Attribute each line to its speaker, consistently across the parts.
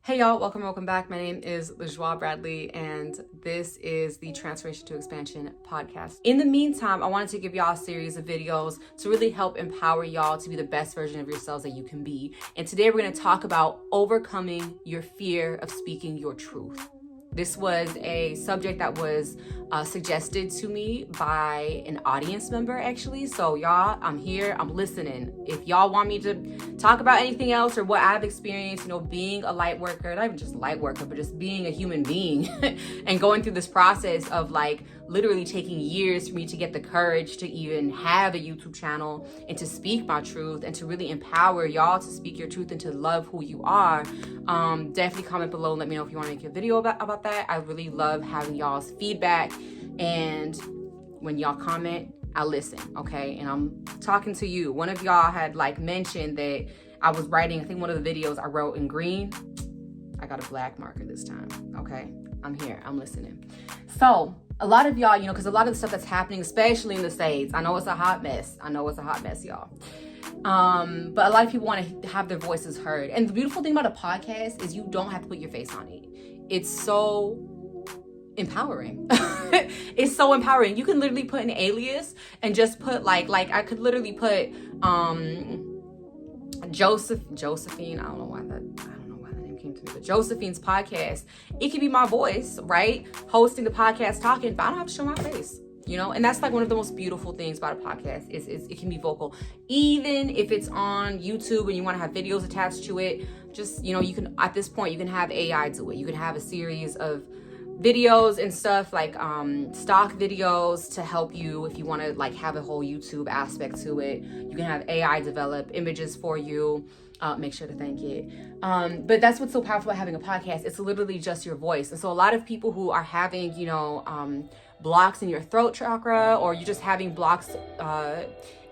Speaker 1: Hey y'all, welcome back. My name is LaJoie Bradley, and this is the Transformation to Expansion podcast. In the meantime, I wanted to give y'all a series of videos to really help empower y'all to be the best version of yourselves that you can be. And today we're going to talk about overcoming your fear of speaking your truth. This was a subject that was suggested to me by an audience member, actually. So y'all, I'm here, I'm listening. If y'all want me to talk about anything else or what I've experienced, being a light worker, not even just light worker, but just being a human being and going through this process of literally taking years for me to get the courage to even have a YouTube channel and to speak my truth and to really empower y'all to speak your truth and to love who you are. Definitely comment below and let me know if you want to make a video about that. I really love having y'all's feedback, and when y'all comment, I listen, okay? And I'm talking to you. One of y'all had mentioned that I was writing, I think one of the videos I wrote in green. I got a black marker this time, okay? I'm here, I'm listening. So a lot of y'all, because a lot of the stuff that's happening, especially in the States, I know it's a hot mess, y'all. But a lot of people want to have their voices heard. And the beautiful thing about a podcast is you don't have to put your face on it. It's so empowering. It's so empowering. You can literally put an alias and just put I could literally put Josephine. I don't know why that name came to me, but Josephine's podcast. It could be my voice, right? Hosting the podcast, talking, but I don't have to show my face. And that's one of the most beautiful things about a podcast is it can be vocal. Even if it's on YouTube and you want to have videos attached to it, just, you can, at this point, you can have AI do it. You can have a series of videos and stuff stock videos to help you if you want to have a whole YouTube aspect to it. You can have AI develop images for you. Make sure to thank it. But that's what's so powerful about having a podcast. It's literally just your voice. And so a lot of people who are having, blocks in your throat chakra, or you're just having blocks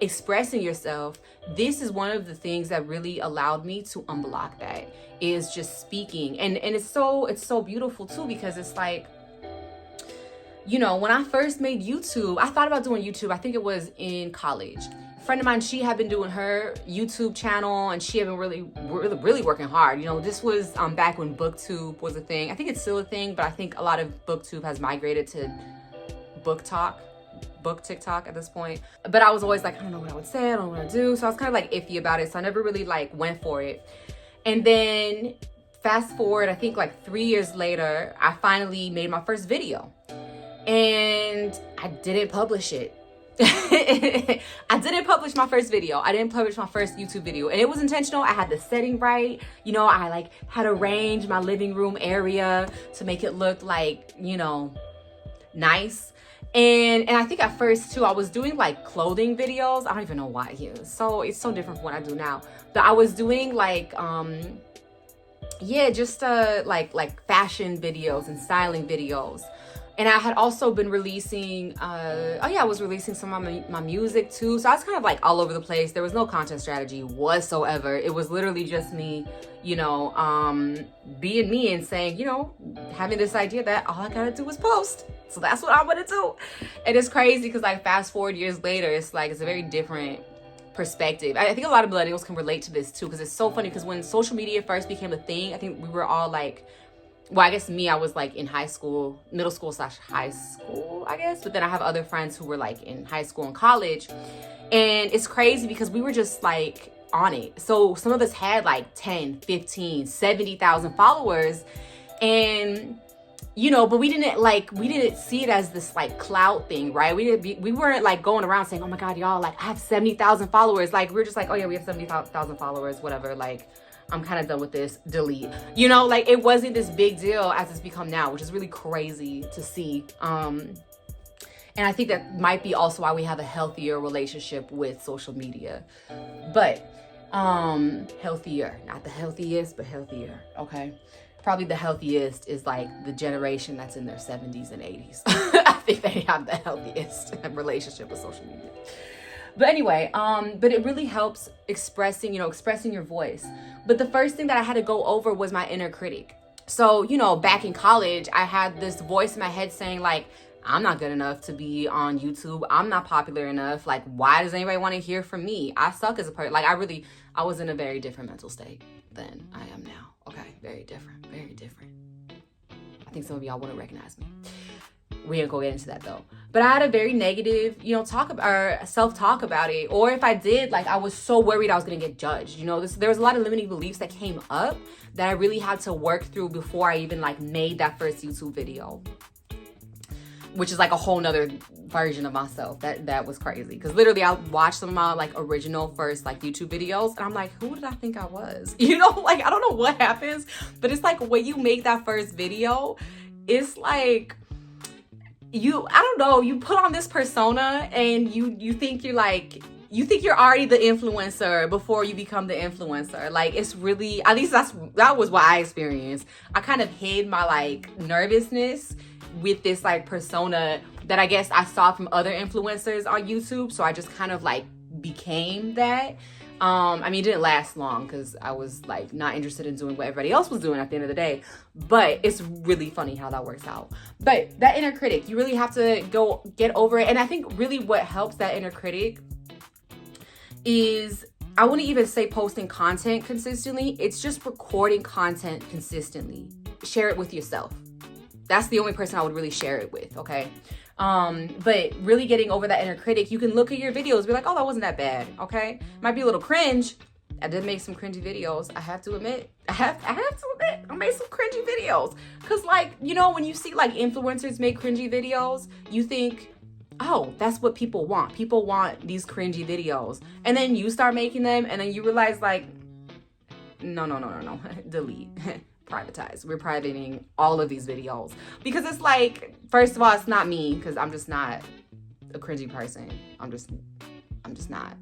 Speaker 1: expressing yourself, this is one of the things that really allowed me to unblock that, is just speaking. And it's so beautiful too, because it's when I first made YouTube, I thought about doing YouTube. I think it was in college. A friend of mine, she had been doing her YouTube channel and she had been really working hard. This was back when BookTube was a thing. I think it's still a thing, but I think a lot of BookTube has migrated to book TikTok at this point. But I was always I don't know what I would say, I don't know what to do. So I was kind of iffy about it. So I never really went for it. And then fast forward, I think 3 years later, I finally made my first video. And I didn't publish it. I didn't publish my first video. I didn't publish my first YouTube video. And it was intentional. I had the setting right. I had arranged my living room area to make it look nice. And I think at first too, I was doing clothing videos. I don't even know why. It's so different from what I do now. But I was doing fashion videos and styling videos. And I had also been releasing, I was releasing some of my music too. So I was kind of all over the place. There was no content strategy whatsoever. It was literally just me, being me and saying, having this idea that all I gotta do is post. So that's what I'm gonna do. And it's crazy because fast forward years later, it's it's a very different perspective. I think a lot of millennials can relate to this too, because it's so funny because when social media first became a thing, I think we were all I guess me, I was in high school, middle school / high school, I guess. But then I have other friends who were in high school and college. And it's crazy because we were just on it. So some of us had 10, 15, 70,000 followers. And but we didn't see it as this clout thing, right? We weren't going around saying, oh my God, y'all, I have 70,000 followers. We were just oh yeah, we have 70,000 followers, whatever. I'm kind of done with this, delete. It wasn't this big deal as it's become now, which is really crazy to see. And I think that might be also why we have a healthier relationship with social media. But healthier, not the healthiest, but healthier, okay? Probably the healthiest is the generation that's in their 70s and 80s. I think they have the healthiest relationship with social media. But anyway, but it really helps expressing your voice. But the first thing that I had to go over was my inner critic. So, back in college, I had this voice in my head saying I'm not good enough to be on YouTube. I'm not popular enough. Like, why does anybody want to hear from me? I suck as a person. Like, I was in a very different mental state than I am now. Okay, very different, very different. I think some of y'all wouldn't recognize me. We ain't gonna get into that though. But I had a very negative, self-talk about it. Or if I did, like, I was so worried I was gonna get judged. There was a lot of limiting beliefs that came up that I really had to work through before I even like made that first YouTube video, which is like a whole nother version of myself. That was crazy. Because literally I watched some of my like original first like YouTube videos and I'm like, who did I think I was? Like, I don't know what happens, but it's like when you make that first video, it's like, you put on this persona and you think you're already the influencer before you become the influencer. Like, it's really, at least that was what I experienced. I kind of hid my like nervousness with this like persona that I guess I saw from other influencers on YouTube. So I just kind of like became that. It didn't last long because I was like not interested in doing what everybody else was doing at the end of the day. But it's really funny how that works out. But that inner critic, you really have to go get over it. And I think really what helps that inner critic is, I wouldn't even say posting content consistently. It's just recording content consistently. Share it with yourself. That's the only person I would really share it with, okay? But really getting over that inner critic, you can look at your videos, be like, oh, that wasn't that bad, okay? Might be a little cringe. I did make some cringy videos. I have to admit, I made some cringy videos. Cause like, when you see like influencers make cringy videos, you think, oh, that's what people want. People want these cringy videos. And then you start making them and then you realize like, no, delete. Privatize. We're privating all of these videos because it's like, first of all, it's not me because I'm just not a cringy person. I'm just not,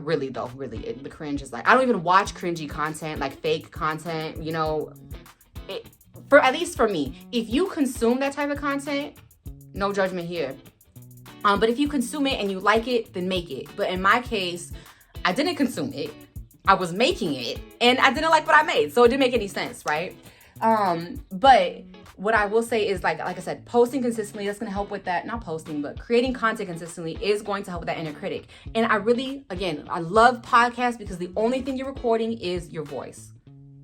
Speaker 1: really though, really. The cringe is like, I don't even watch cringy content, like fake content, at least for me. If you consume that type of content, no judgment here. But if you consume it and you like it, then make it. But in my case, I didn't consume it. I was making it and I didn't like what I made. So it didn't make any sense, right? But what I will say is like I said, posting consistently, that's going to help with that. Not posting, but creating content consistently is going to help with that inner critic. And I love podcasts because the only thing you're recording is your voice.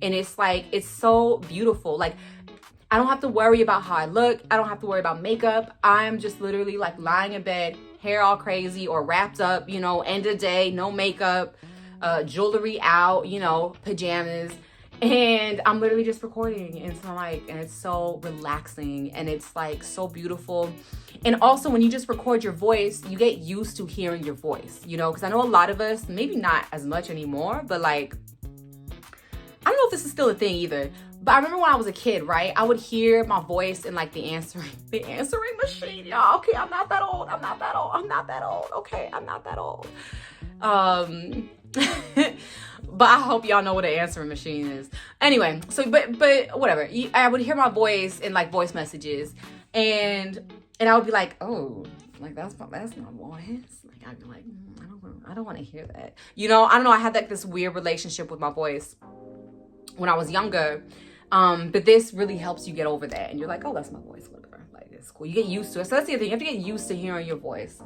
Speaker 1: And it's like, it's so beautiful. Like, I don't have to worry about how I look. I don't have to worry about makeup. I'm just literally like lying in bed, hair all crazy or wrapped up, end of day, no makeup, jewelry out, pajamas, and I'm literally just recording. And so and it's so relaxing and it's like so beautiful. And also when you just record your voice, you get used to hearing your voice, because I know a lot of us, maybe not as much anymore, but like, I don't know if this is still a thing either, but I remember when I was a kid, right? I would hear my voice in like the answering machine, y'all. Okay, I'm not that old. Okay, I'm not that old. But I hope y'all know what an answering machine is. Anyway, so but whatever. I would hear my voice in like voice messages, and I would be like, oh, like that's my voice. Like I'd be like, I don't want to hear that. I don't know. I had like this weird relationship with my voice when I was younger. But this really helps you get over that, and you're like, oh, that's my voice, whatever. Like it's cool. You get used to it. So that's the other thing. You have to get used to hearing your voice.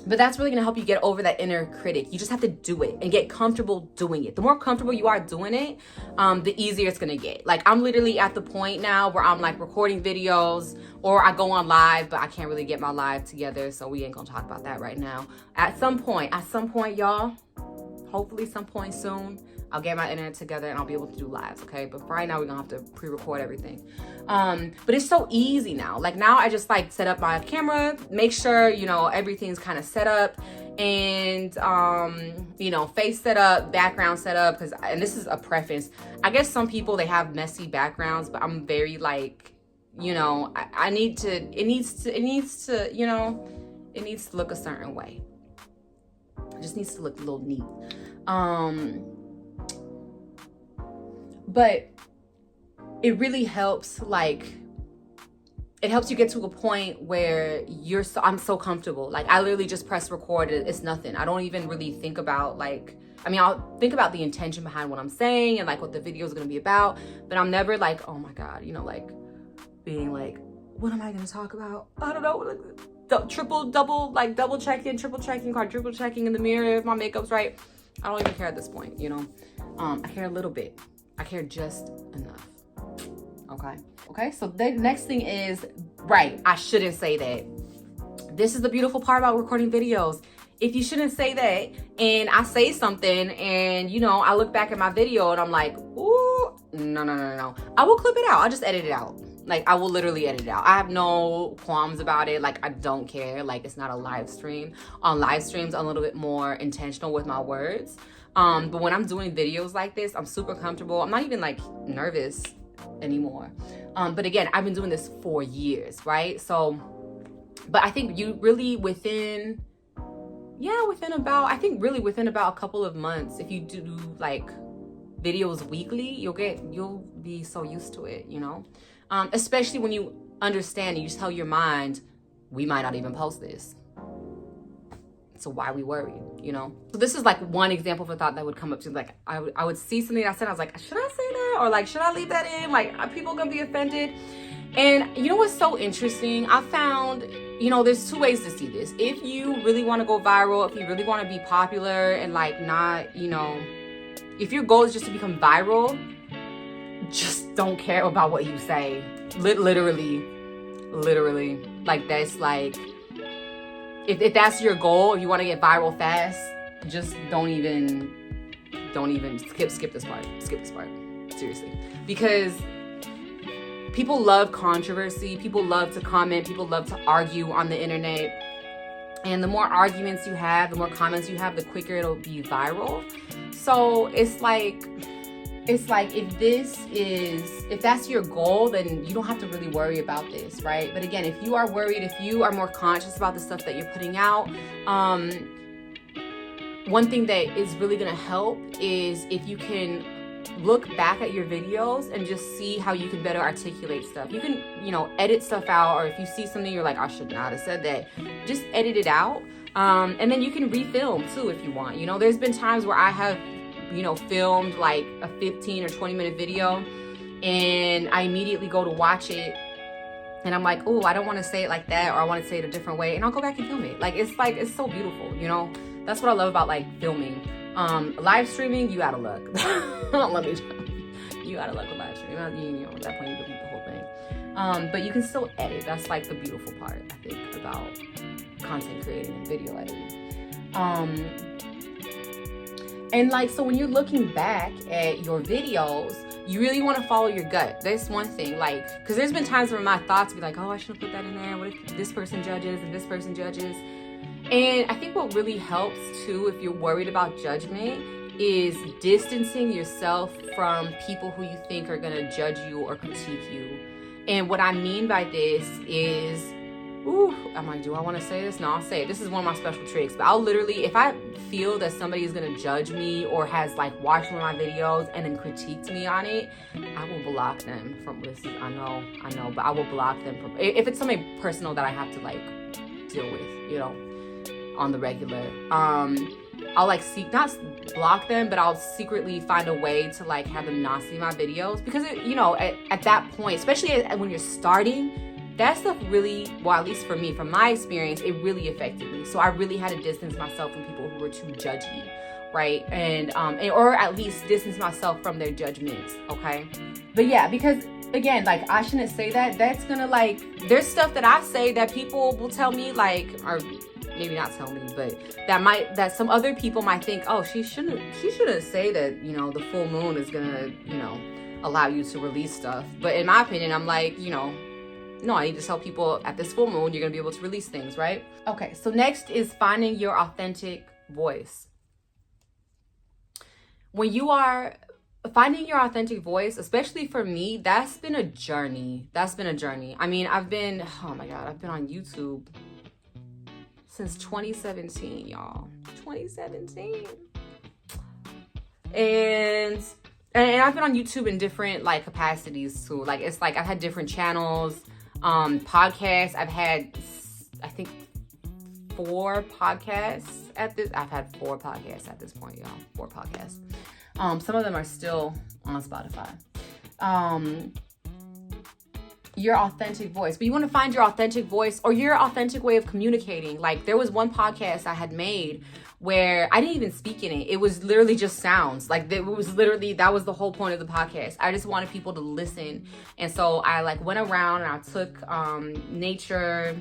Speaker 1: But that's really going to help you get over that inner critic. You just have to do it and get comfortable doing it. The more comfortable you are doing it, the easier it's going to get. Like, I'm literally at the point now where I'm like recording videos or I go on live, but I can't really get my live together. So we ain't going to talk about that right now. At some point, y'all, hopefully some point soon, I'll get my internet together and I'll be able to do lives, okay? But for right now, we're gonna have to pre-record everything. But it's so easy now. Like now I just like set up my camera, make sure, everything's kind of set up and, face set up, background set up. And this is a preference. I guess some people, they have messy backgrounds, but I'm very like, it needs to look a certain way. It just needs to look a little neat. But it really helps, it helps you get to a point where I'm so comfortable. Like I literally just press record. It's nothing. I don't even really think about I'll think about the intention behind what I'm saying and like what the video is going to be about, but I'm never like, oh my God, being like, what am I going to talk about? I don't know. Like, double checking, triple checking, quadruple checking in the mirror if my makeup's right. I don't even care at this point, you know. I care a little bit. I care just enough. Okay, so the next thing is, right, I shouldn't say that. This is the beautiful part about recording videos. If you shouldn't say that and I say something and, you know, I look back at my video and I'm like, ooh, no. I will clip it out. I'll just edit it out. Like, I will literally edit it out. I have no qualms about it. Like, I don't care. Like, it's not a live stream. On live streams, I'm a little bit more intentional with my words. But when I'm doing videos like this, I'm super comfortable. I'm not even like nervous anymore. But again, I've been doing this for years, right? So, but I think you really within about a couple of months, if you do like videos weekly, you'll be so used to it, you know? Especially when you understand and you tell your mind, we might not even post this. So why we worry, you know? So this is like one example of a thought that would come up to, like, I would see something I said, I was like, should I say that? Or like, should I leave that in? Like, are people gonna be offended? And you know what's so interesting? I found, you know, there's two ways to see this. If you really want to go viral, if you really want to be popular and like not, you know, if your goal is just to become viral, just don't care about what you say. Literally. Like, that's like, if that's your goal, if you want to get viral fast, just don't even skip this part. Skip this part. Seriously. Because people love controversy. People love to comment. People love to argue on the internet. And the more arguments you have, the more comments you have, the quicker it'll be viral. So it's like if that's your goal, then you don't have to really worry about this, right? But again, if you are worried, if you are more conscious about the stuff that you're putting out, one thing that is really gonna help is if you can look back at your videos and just see how you can better articulate stuff. You can, you know, edit stuff out, or if you see something you're like, I should not have said that, just edit it out. And then you can refilm too if you want. You know, there's been times where I have, you know, filmed like a 15 or 20 minute video and I immediately go to watch it and I'm like, oh, I don't want to say it like that, or I want to say it a different way, and I'll go back and film it. It's so beautiful, you know? That's what I love about like filming. Live streaming, you gotta look. Let me tell you. You gotta look with live streaming. You know, at that point you delete the whole thing. But you can still edit. That's like the beautiful part, I think, about content creating and video editing. And like, so when you're looking back at your videos, you really want to follow your gut. That's one thing, like, because there's been times where my thoughts be like, oh, I should have put that in there. What if this person judges and this person judges? And I think what really helps too, if you're worried about judgment, is distancing yourself from people who you think are going to judge you or critique you. And what I mean by this is, I'm like, do I want to say this? No, I'll say it. This is one of my special tricks. But I'll literally, if I feel that somebody is going to judge me or has like watched one of my videos and then critiqued me on it, I will block them from this. I know, but I will block them from, if it's something personal that I have to like deal with, you know, on the regular. I'll like not block them, but I'll secretly find a way to like have them not see my videos, because it, you know, at that point, especially when you're starting, that stuff really, well, at least for me, from my experience, it really affected me. So I really had to distance myself from people who were too judgy, right? And or at least distance myself from their judgments, okay? But yeah, because again, like, I shouldn't say that. That's gonna like, there's stuff that I say that people will tell me, like, or maybe not tell me, but that some other people might think, oh, she shouldn't say that, you know, the full moon is gonna, you know, allow you to release stuff. But in my opinion, I'm like, you know, no, I need to tell people at this full moon, you're gonna be able to release things, right? Okay, so next is finding your authentic voice. When you are finding your authentic voice, especially for me, that's been a journey. I mean, I've been on YouTube since 2017, y'all. 2017. And I've been on YouTube in different like capacities too. Like, it's like I've had different channels, podcasts. I've had, I think, 4 podcasts at this. I've had 4 podcasts at this point, y'all. 4 podcasts. Some of them are still on Spotify. your authentic voice. But you want to find your authentic voice or your authentic way of communicating. Like, there was one podcast I had made where I didn't even speak in it. It was literally just sounds. Like, that was the whole point of the podcast. I just wanted people to listen. And so I like went around and I took nature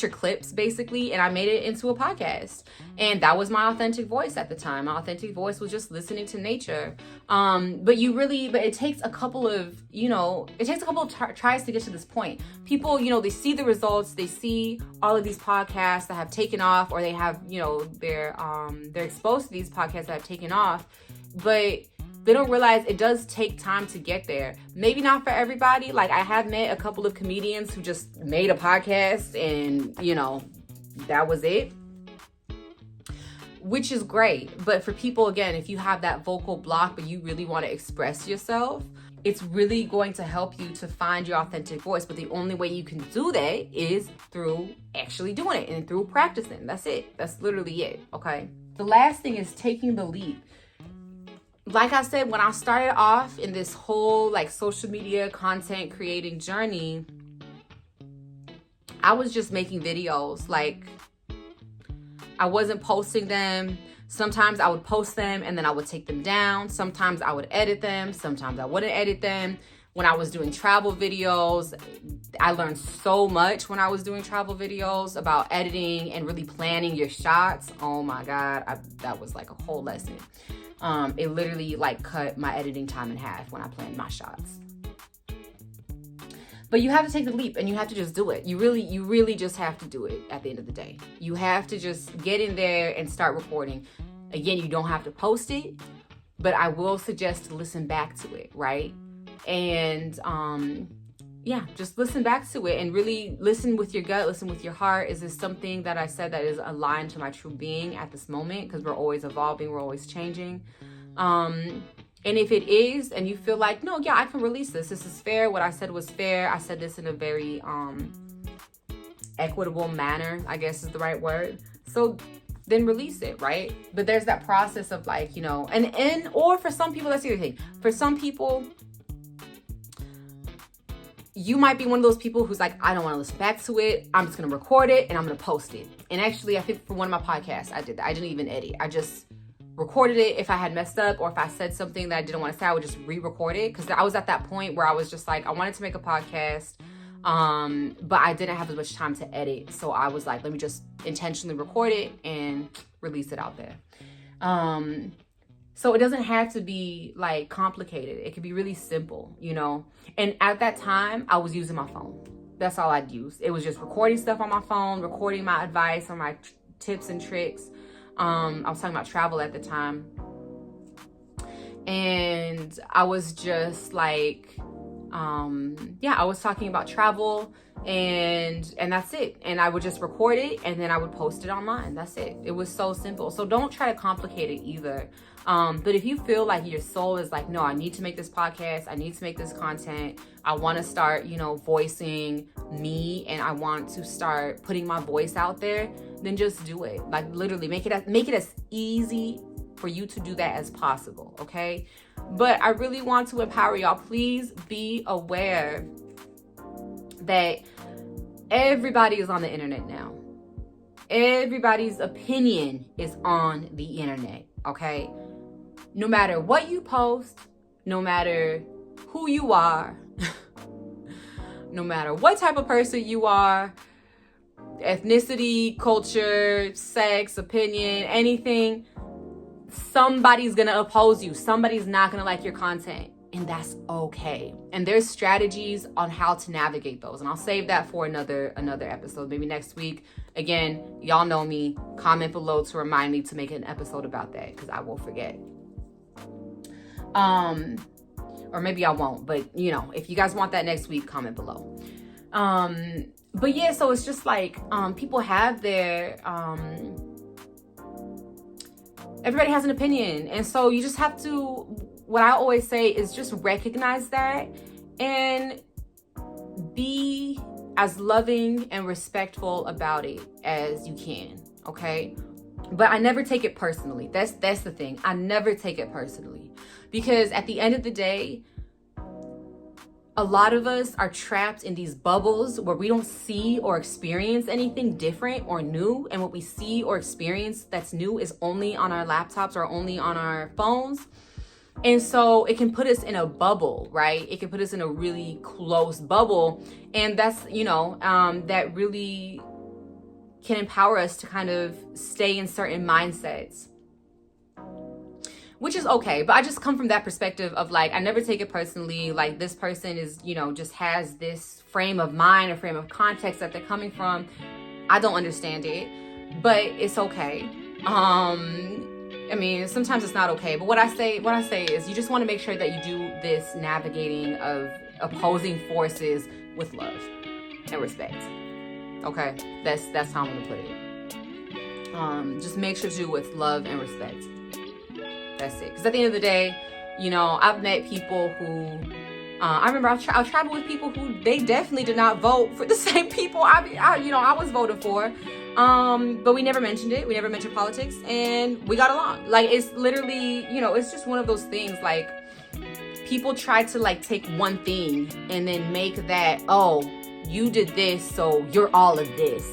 Speaker 1: clips basically, and I made it into a podcast. And that was my authentic voice at the time. My authentic voice was just listening to nature. But it takes a couple of, tries to get to this point. People, they see the results, they see all of these podcasts that have taken off, or they have, they're exposed to these podcasts that have taken off, but they don't realize it does take time to get there. Maybe not for everybody. Like, I have met a couple of comedians who just made a podcast and, that was it, which is great. But for people, again, if you have that vocal block, but you really want to express yourself, it's really going to help you to find your authentic voice. But the only way you can do that is through actually doing it and through practicing. That's it. That's literally it. Okay. The last thing is taking the leap. Like I said, when I started off in this whole like social media content creating journey, I was just making videos. Like, I wasn't posting them. Sometimes I would post them and then I would take them down. Sometimes I would edit them. Sometimes I wouldn't edit them. When I was doing travel videos, I learned so much when I was doing travel videos about editing and really planning your shots. Oh my God, that was like a whole lesson. It literally like cut my editing time in half when I planned my shots. But you have to take the leap and you have to just do it. You really just have to do it at the end of the day. You have to just get in there and start recording. Again, you don't have to post it, but I will suggest to listen back to it, right? And just listen back to it and really listen with your gut, listen with your heart. Is this something that I said that is aligned to my true being at this moment? Because we're always evolving, we're always changing. And if it is, and you feel like, no, yeah, I can release this. This is fair. What I said was fair. I said this in a very equitable manner, I guess is the right word. So then release it, right? But there's that process of like, or for some people, that's the other thing. For some people, you might be one of those people who's like, I don't want to listen back to it. I'm just going to record it and I'm going to post it. And actually, I think for one of my podcasts, I did that. I didn't even edit. I just recorded it. If I had messed up or if I said something that I didn't want to say, I would just re-record it. Because I was at that point where I was just like, I wanted to make a podcast, but I didn't have as much time to edit. So I was like, let me just intentionally record it and release it out there. So it doesn't have to be like complicated. It could be really simple, And at that time, I was using my phone. That's all I'd use. It was just recording stuff on my phone, recording my advice or my tips and tricks. I was talking about travel at the time. And I was just like, I was talking about travel and that's it. And I would just record it and then I would post it online. That's it. It was so simple. So don't try to complicate it either. But if you feel like your soul is like, no, I need to make this podcast. I need to make this content. I want to start, voicing me and I want to start putting my voice out there, then just do it. Like literally make it as easy for you to do that as possible. Okay. But I really want to empower y'all. Please be aware that everybody is on the internet now. Everybody's opinion is on the internet. Okay. No matter what you post, no matter who you are, no matter what type of person you are, ethnicity, culture, sex, opinion, anything, somebody's gonna oppose you. Somebody's not gonna like your content, and that's okay. And there's strategies on how to navigate those, and I'll save that for another episode, maybe next week. Again, y'all know me. Comment below to remind me to make an episode about that, because I will forget. Or maybe I won't, but if you guys want that next week, comment below. But yeah, so it's just like, people have their, everybody has an opinion. And so you just have to, what I always say is just recognize that and be as loving and respectful about it as you can. Okay. But I never take it personally. That's the thing. I never take it personally. Because at the end of the day, a lot of us are trapped in these bubbles where we don't see or experience anything different or new. And what we see or experience that's new is only on our laptops or only on our phones. And so it can put us in a bubble, right? It can put us in a really close bubble. And that's, that really can empower us to kind of stay in certain mindsets, which is okay. But I just come from that perspective of like, I never take it personally. Like, this person is, just has this frame of mind or frame of context that they're coming from. I don't understand it, but it's okay. Sometimes it's not okay, but what I say is you just want to make sure that you do this navigating of opposing forces with love and respect. Okay, that's how I'm gonna put it. Just make sure to do it with love and respect. That's it. Because at the end of the day, I've met people who, I remember I'll travel with people who they definitely did not vote for the same people I was voting for. But we never mentioned it. We never mentioned politics, and we got along. Like, it's literally, it's just one of those things. Like, people try to like take one thing and then make that, oh, you did this, so you're all of this.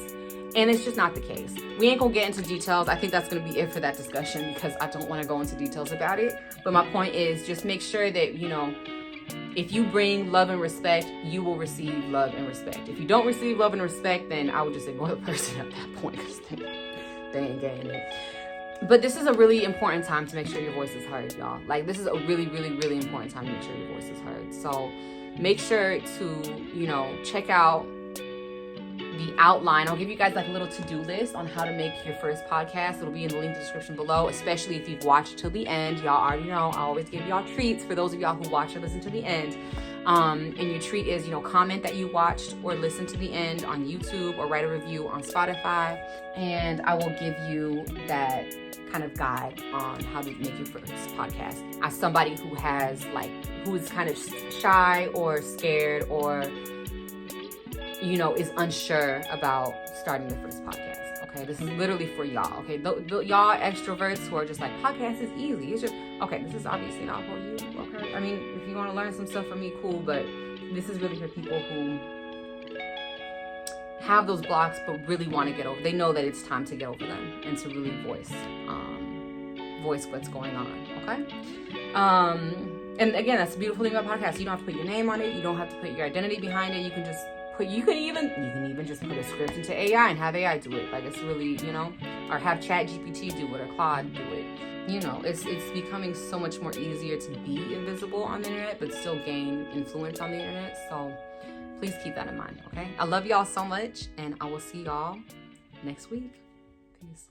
Speaker 1: And it's just not the case. We ain't gonna get into details. I think that's gonna be it for that discussion because I don't want to go into details about it. But my point is just make sure that, if you bring love and respect, you will receive love and respect. If you don't receive love and respect, then I would just ignore the person at that point because they ain't getting it. But this is a really important time to make sure your voice is heard, y'all. Like, this is a really, really, really important time to make sure your voice is heard. So make sure to, check out the outline. I'll give you guys like a little to-do list on how to make your first podcast. It'll be in the link in the description below, especially if you've watched till the end. Y'all already know I always give y'all treats for those of y'all who watch or listen to the end. And your treat is, comment that you watched or listened to the end on YouTube or write a review on Spotify. And I will give you that kind of guide on how to make your first podcast. As somebody who is kind of shy or scared or is unsure about starting your first podcast. Okay, this is literally for y'all. Okay, y'all extroverts who are just like, podcast is easy. It's just, okay, this is obviously not for you. Okay, if you want to learn some stuff from me, cool, but this is really for people who have those blocks but really want to get over. They know that it's time to get over them and to really voice what's going on. Okay. And again, that's the beautiful thing about podcasts. You don't have to put your name on it. You don't have to put your identity behind it. You can even just put a script into AI and have AI do it. Like, it's really, or have ChatGPT do it or Claude do it. It's becoming so much more easier to be invisible on the internet, but still gain influence on the internet. So please keep that in mind, okay? I love y'all so much, and I will see y'all next week. Peace.